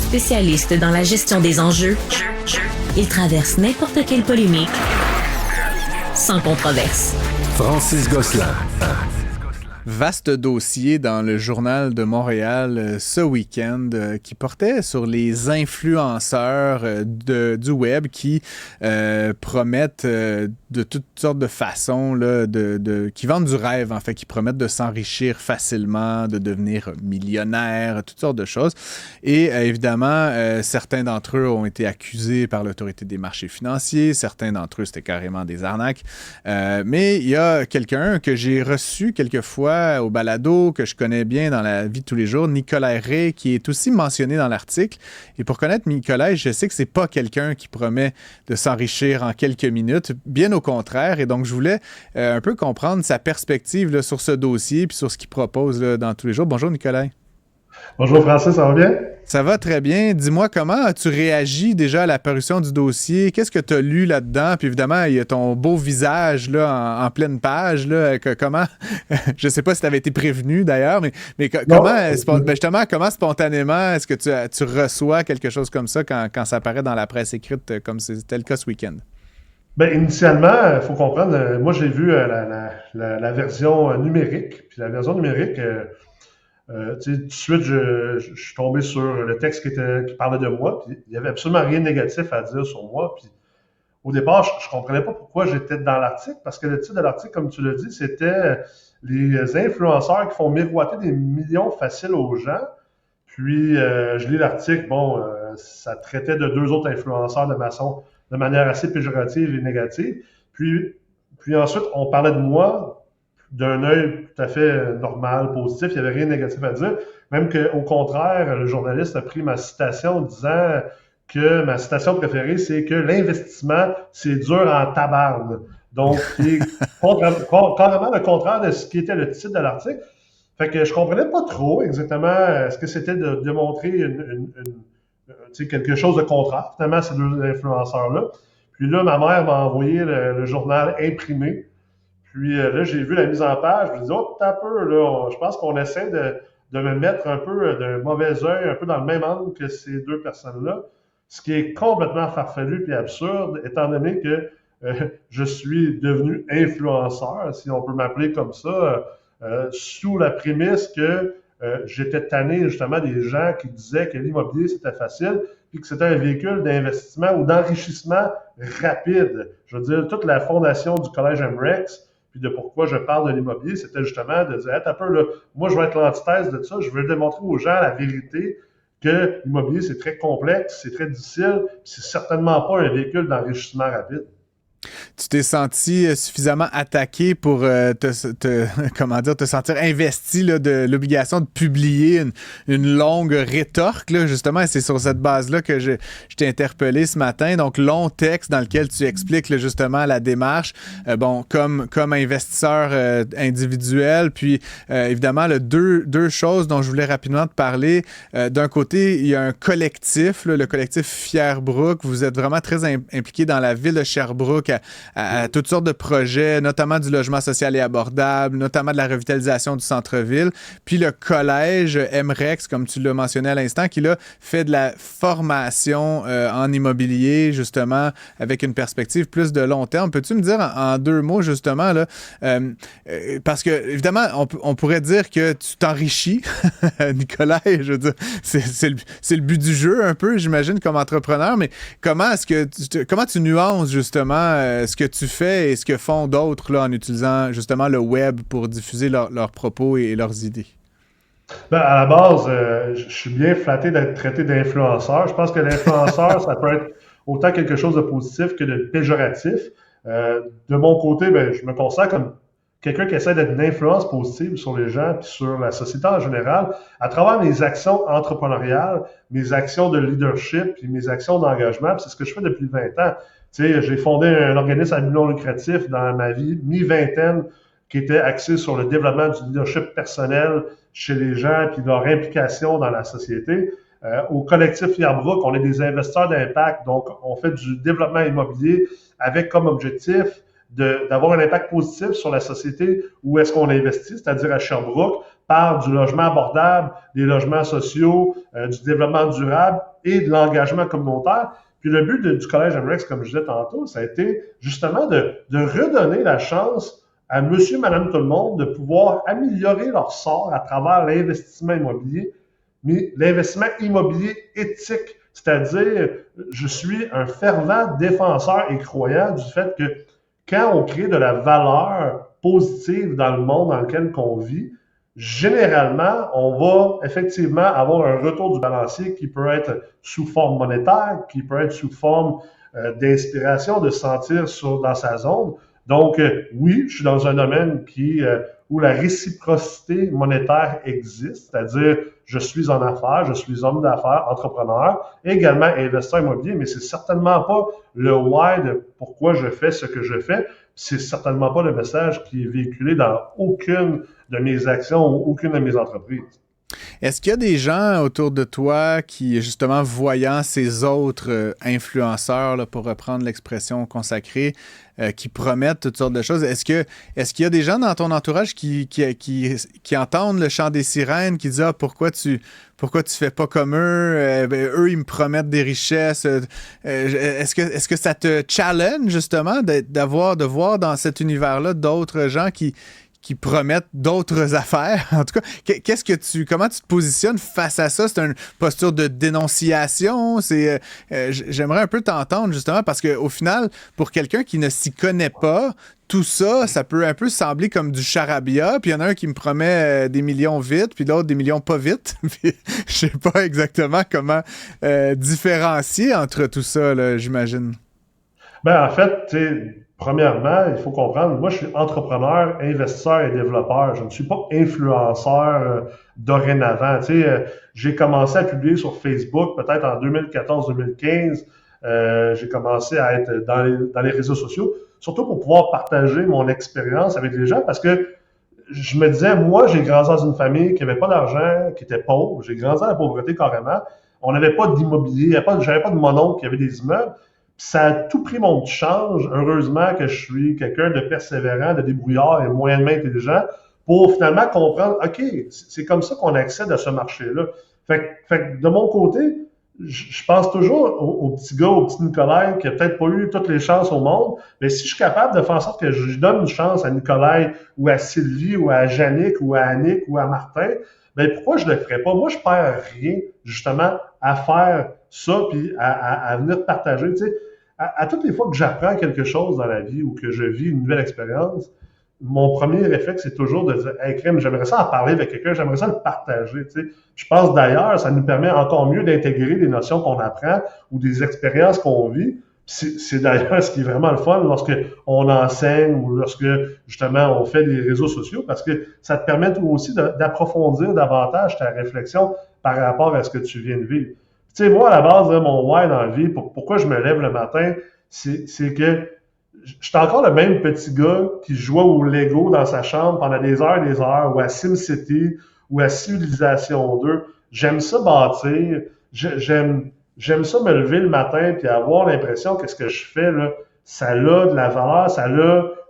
Spécialiste dans la gestion des enjeux, il traverse n'importe quelle polémique sans controverse. Francis Gosselin. Vaste dossier dans le Journal de Montréal ce week-end qui portait sur les influenceurs du web qui promettent de toutes sortes de façons, là, qui vendent du rêve, en fait, qui promettent de s'enrichir facilement, de devenir millionnaires, toutes sortes de choses. Et évidemment, certains d'entre eux ont été accusés par l'Autorité des marchés financiers, certains d'entre eux, c'était carrément des arnaques. Mais il y a quelqu'un que j'ai reçu quelquefois au balado, que je connais bien dans la vie de tous les jours, Nicolas Ray, qui est aussi mentionné dans l'article. Et pour connaître Nicolas, je sais que c'est pas quelqu'un qui promet de s'enrichir en quelques minutes, bien au contraire. Et donc, je voulais un peu comprendre sa perspective là, sur ce dossier puis sur ce qu'il propose là, dans tous les jours. Bonjour, Nicolas. Bonjour, Francis, ça va bien? Ça va très bien. Dis-moi, comment as-tu réagi déjà à la parution du dossier? Qu'est-ce que tu as lu là-dedans? Puis évidemment, il y a ton beau visage là, en pleine page. Là, comment? Je ne sais pas si tu avais été prévenu d'ailleurs, mais comment spontanément est-ce que tu reçois quelque chose comme ça quand ça apparaît dans la presse écrite comme c'était le cas ce week-end? Bien, initialement, il faut comprendre, moi j'ai vu la version numérique. Puis la version numérique, tout de suite, je suis tombé sur le texte qui parlait de moi, puis il n'y avait absolument rien de négatif à dire sur moi. Puis au départ, je ne comprenais pas pourquoi j'étais dans l'article, parce que le titre de l'article, comme tu l'as dit, c'était les influenceurs qui font miroiter des millions faciles aux gens. Puis je lis l'article, ça traitait de deux autres influenceurs de maçon de manière assez péjorative et négative. Puis ensuite, on parlait de moi d'un œil tout à fait normal, positif, il n'y avait rien de négatif à dire. Même qu'au contraire, le journaliste a pris ma citation en disant que ma citation préférée, c'est que l'investissement, c'est dur en tabarne. Donc, qui est carrément le contraire de ce qui était le titre de l'article. Fait que je comprenais pas trop exactement ce que c'était de démontrer quelque chose de contraire, finalement, ces deux influenceurs-là. Puis là, ma mère m'a envoyé le journal imprimé. Puis là, j'ai vu la mise en page, je me dis, oh, t'as peu, là, je pense qu'on essaie de me mettre un peu d'un mauvais œil, un peu dans le même angle que ces deux personnes-là, ce qui est complètement farfelu et absurde, étant donné que je suis devenu influenceur, si on peut m'appeler comme ça, sous la prémisse que j'étais tanné justement des gens qui disaient que l'immobilier, c'était facile, puis que c'était un véhicule d'investissement ou d'enrichissement rapide. Je veux dire, toute la fondation du Collège MREX, puis de pourquoi je parle de l'immobilier, c'était justement de dire, un peu, là, moi, je vais être l'antithèse de ça, je veux démontrer aux gens la vérité que l'immobilier, c'est très complexe, c'est très difficile, puis c'est certainement pas un véhicule d'enrichissement rapide. Tu t'es senti suffisamment attaqué pour te sentir investi là, de l'obligation de publier une longue rétorque, là, justement, et c'est sur cette base-là que je t'ai interpellé ce matin. Donc, long texte dans lequel tu expliques là, justement la démarche, comme investisseur individuel, puis évidemment, là, deux choses dont je voulais rapidement te parler. D'un côté, il y a un collectif, là, le collectif Fierbrook. Vous êtes vraiment très impliqué dans la ville de Sherbrooke à toutes sortes de projets, notamment du logement social et abordable, notamment de la revitalisation du centre-ville. Puis le collège MREX, comme tu l'as mentionné à l'instant, qui là fait de la formation en immobilier, justement, avec une perspective plus de long terme. Peux-tu me dire en deux mots, justement, là, parce que, évidemment, on pourrait dire que tu t'enrichis, Nicolas, je veux dire, c'est le but du jeu, un peu, j'imagine, comme entrepreneur, mais comment tu nuances, justement, ce que tu fais et ce que font d'autres là, en utilisant justement le web pour diffuser leurs propos et leurs idées? Ben, à la base, je suis bien flatté d'être traité d'influenceur. Je pense que l'influenceur, ça peut être autant quelque chose de positif que de péjoratif. De mon côté, je me considère comme quelqu'un qui essaie d'être une influence positive sur les gens et sur la société en général, à travers mes actions entrepreneuriales, mes actions de leadership et mes actions d'engagement. C'est ce que je fais depuis 20 ans. Tu sais, j'ai fondé un organisme à but non lucratif dans ma vie, mi-vingtaine, qui était axé sur le développement du leadership personnel chez les gens et leur implication dans la société. Au collectif Fierbrook, on est des investisseurs d'impact, donc on fait du développement immobilier avec comme objectif d'avoir un impact positif sur la société où est-ce qu'on investit, c'est-à-dire à Sherbrooke, parle du logement abordable, des logements sociaux, du développement durable et de l'engagement communautaire. Puis le but du Collège MREX, comme je disais tantôt, ça a été justement de redonner la chance à monsieur, madame, tout le monde de pouvoir améliorer leur sort à travers l'investissement immobilier, mais l'investissement immobilier éthique. C'est-à-dire, je suis un fervent défenseur et croyant du fait que quand on crée de la valeur positive dans le monde dans lequel on vit, généralement, on va effectivement avoir un retour du balancier qui peut être sous forme monétaire, qui peut être sous forme d'inspiration, de se sentir dans sa zone. Donc, oui, je suis dans un domaine où la réciprocité monétaire existe, c'est-à-dire je suis en affaires, je suis homme d'affaires, entrepreneur, également investisseur immobilier, mais c'est certainement pas le why de pourquoi je fais ce que je fais. C'est certainement pas le message qui est véhiculé dans aucune de mes actions ou aucune de mes entreprises. Est-ce qu'il y a des gens autour de toi qui, justement, voyant ces autres influenceurs, là, pour reprendre l'expression consacrée, qui promettent toutes sortes de choses, est-ce qu'il y a des gens dans ton entourage qui entendent le chant des sirènes, qui disent « Ah, pourquoi tu fais pas comme eux? Eux, ils me promettent des richesses. » Est-ce que ça te challenge, justement, de voir dans cet univers-là d'autres gens qui promettent d'autres affaires? En tout cas, comment tu te positionnes face à ça? C'est une posture de dénonciation? J'aimerais un peu t'entendre, justement, parce qu'au final, pour quelqu'un qui ne s'y connaît pas, tout ça, ça peut un peu sembler comme du charabia, puis il y en a un qui me promet des millions vite, puis l'autre des millions pas vite. Puis je sais pas exactement comment différencier entre tout ça, là, j'imagine. Ben, en fait, tu sais, premièrement, il faut comprendre, moi, je suis entrepreneur, investisseur et développeur. Je ne suis pas influenceur dorénavant. Tu sais, j'ai commencé à publier sur Facebook peut-être en 2014-2015. J'ai commencé à être dans les réseaux sociaux, surtout pour pouvoir partager mon expérience avec les gens parce que je me disais, moi, j'ai grandi dans une famille qui n'avait pas d'argent, qui était pauvre. J'ai grandi dans la pauvreté carrément. On n'avait pas d'immobilier, j'avais pas de mon oncle qui avait des immeubles. Ça a tout pris mon petit change. Heureusement que je suis quelqu'un de persévérant, de débrouillard et moyennement intelligent pour finalement comprendre, OK, c'est comme ça qu'on accède à ce marché-là. Fait que de mon côté, je pense toujours au petit gars, au petit Nicolas qui a peut-être pas eu toutes les chances au monde, mais si je suis capable de faire en sorte que je donne une chance à Nicolas ou à Sylvie ou à Yannick ou à Annick ou à Martin, ben pourquoi je le ferais pas? Moi, je perds rien, justement, à faire ça puis à venir partager, tu sais. À toutes les fois que j'apprends quelque chose dans la vie ou que je vis une nouvelle expérience, mon premier réflexe, c'est toujours de dire « Hey, crème, j'aimerais ça en parler avec quelqu'un, j'aimerais ça le partager. » Tu sais. Je pense d'ailleurs, ça nous permet encore mieux d'intégrer des notions qu'on apprend ou des expériences qu'on vit. C'est d'ailleurs ce qui est vraiment le fun lorsque on enseigne ou lorsque, justement, on fait des réseaux sociaux parce que ça te permet toi aussi d'approfondir davantage ta réflexion par rapport à ce que tu viens de vivre. Tu sais, moi, à la base, là, mon why dans la vie, pourquoi je me lève le matin, c'est que je suis encore le même petit gars qui jouait au Lego dans sa chambre pendant des heures, ou à SimCity, ou à Civilization 2. J'aime ça bâtir, j'aime ça me lever le matin puis avoir l'impression que ce que je fais, là, ça a de la valeur, ça a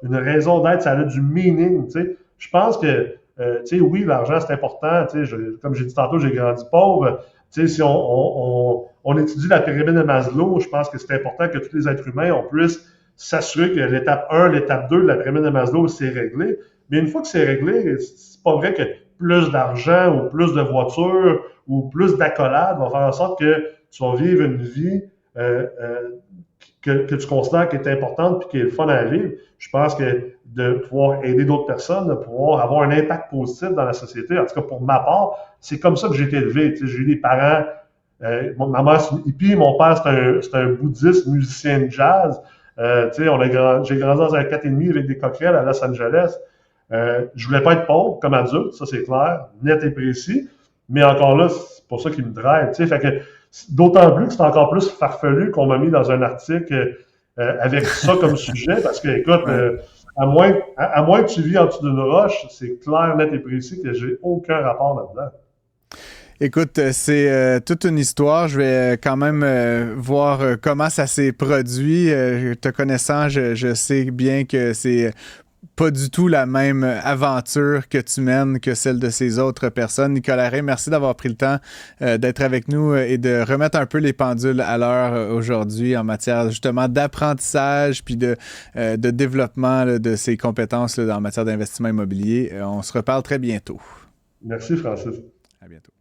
une raison d'être, ça a du meaning, tu sais. Je pense que, tu sais, oui, l'argent, c'est important, tu sais, comme j'ai dit tantôt, j'ai grandi pauvre. Tu sais, si on étudie la pyramide de Maslow, je pense que c'est important que tous les êtres humains, on puisse s'assurer que l'étape 1, l'étape 2 de la pyramide de Maslow, c'est réglé. Mais une fois que c'est réglé, c'est pas vrai que plus d'argent ou plus de voitures ou plus d'accolades vont faire en sorte que tu vas vivre une vie que tu considères qui est importante puis qui est le fun à vivre. Je pense que de pouvoir aider d'autres personnes, de pouvoir avoir un impact positif dans la société, en tout cas pour ma part, c'est comme ça que j'ai été élevé. Tu sais, j'ai eu des parents, ma mère c'est une hippie, mon père c'est un bouddhiste, musicien de jazz. Tu sais, j'ai grandi dans un 4,5 avec des coquerelles à Los Angeles. Je voulais pas être pauvre comme adulte, ça c'est clair, net et précis. Mais encore là, c'est pour ça qu'il me drive. Tu sais, fait que d'autant plus que c'est encore plus farfelu qu'on m'a mis dans un article avec ça comme sujet, parce que écoute, à moins que tu vis en dessous d'une roche, c'est clair, net et précis que j'ai aucun rapport là-dedans. Écoute, c'est toute une histoire. Je vais quand même voir comment ça s'est produit. Te connaissant, je sais bien que c'est pas du tout la même aventure que tu mènes que celle de ces autres personnes. Nicolas Rey, merci d'avoir pris le temps d'être avec nous et de remettre un peu les pendules à l'heure aujourd'hui en matière justement d'apprentissage puis de développement là, de ses compétences là, en matière d'investissement immobilier. On se reparle très bientôt. Merci, Francis. À bientôt.